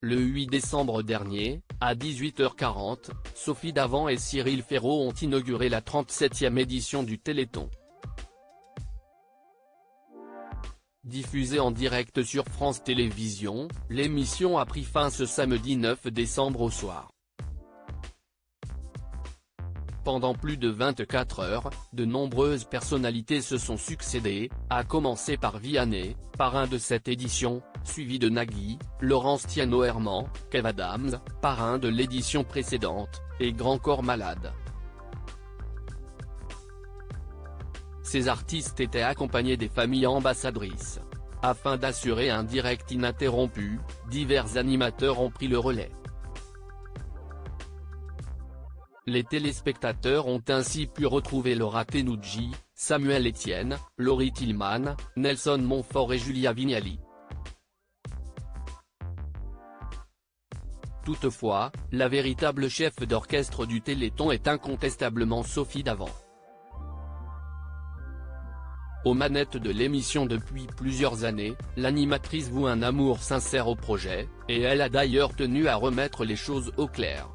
Le 8 décembre dernier, à 18h40, Sophie Davant et Cyril Ferraud ont inauguré la 37e édition du Téléthon. Diffusée en direct sur France Télévisions, l'émission a pris fin ce samedi 9 décembre au soir. Pendant plus de 24 heures, de nombreuses personnalités se sont succédé, à commencer par Vianney, parrain de cette édition, suivi de Nagui, Laurence Thiano-Herman, Kev Adams, parrain de l'édition précédente, et Grand Corps Malade. Ces artistes étaient accompagnés des familles ambassadrices. Afin d'assurer un direct ininterrompu, divers animateurs ont pris le relais. Les téléspectateurs ont ainsi pu retrouver Laura Tenucci, Samuel Etienne, Laurie Tillman, Nelson Montfort et Julia Vignali. Toutefois, la véritable chef d'orchestre du Téléthon est incontestablement Sophie Davant. Aux manettes de l'émission depuis plusieurs années, l'animatrice voue un amour sincère au projet, et elle a d'ailleurs tenu à remettre les choses au clair.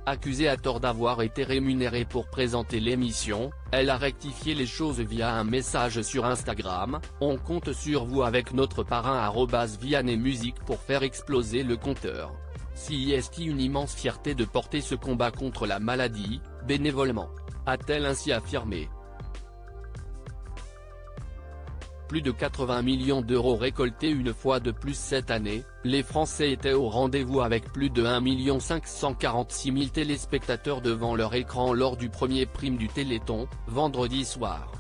Accusée à tort d'avoir été rémunérée pour présenter l'émission, elle a rectifié les choses via un message sur Instagram. On compte sur vous avec notre parrain @Vianney Musique pour faire exploser le compteur. C'est une immense fierté de porter ce combat contre la maladie, bénévolement, a-t-elle ainsi affirmé. Plus de 80 millions d'euros récoltés une fois de plus cette année, les Français étaient au rendez-vous avec plus de 1 546 000 téléspectateurs devant leur écran lors du premier prime du Téléthon, vendredi soir.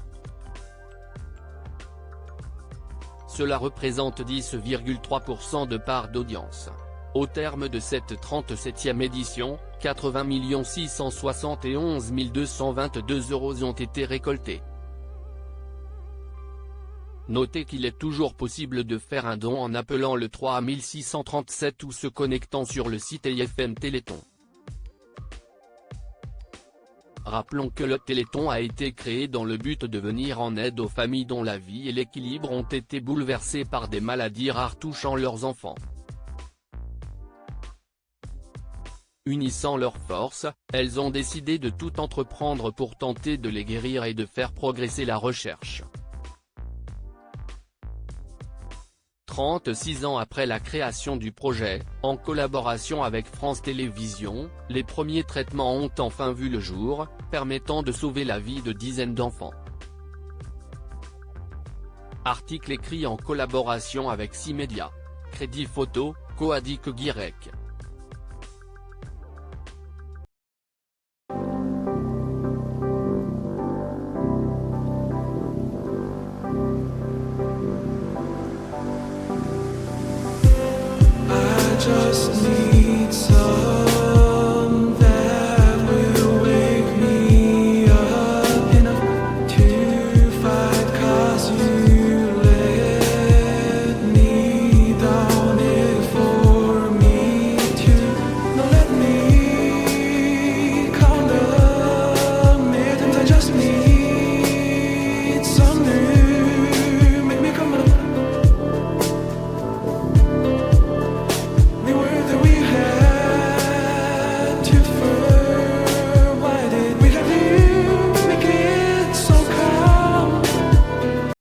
Cela représente 10,3% de part d'audience. Au terme de cette 37e édition, 80 671 222 € ont été récoltés. Notez qu'il est toujours possible de faire un don en appelant le 3637 ou se connectant sur le site IFM Téléthon. Rappelons que le Téléthon a été créé dans le but de venir en aide aux familles dont la vie et l'équilibre ont été bouleversés par des maladies rares touchant leurs enfants. Unissant leurs forces, elles ont décidé de tout entreprendre pour tenter de les guérir et de faire progresser la recherche. 36 ans après la création du projet, en collaboration avec France Télévisions, les premiers traitements ont enfin vu le jour, permettant de sauver la vie de dizaines d'enfants. Article écrit en collaboration avec 6 médias. Crédit photo, Coadic Guirec.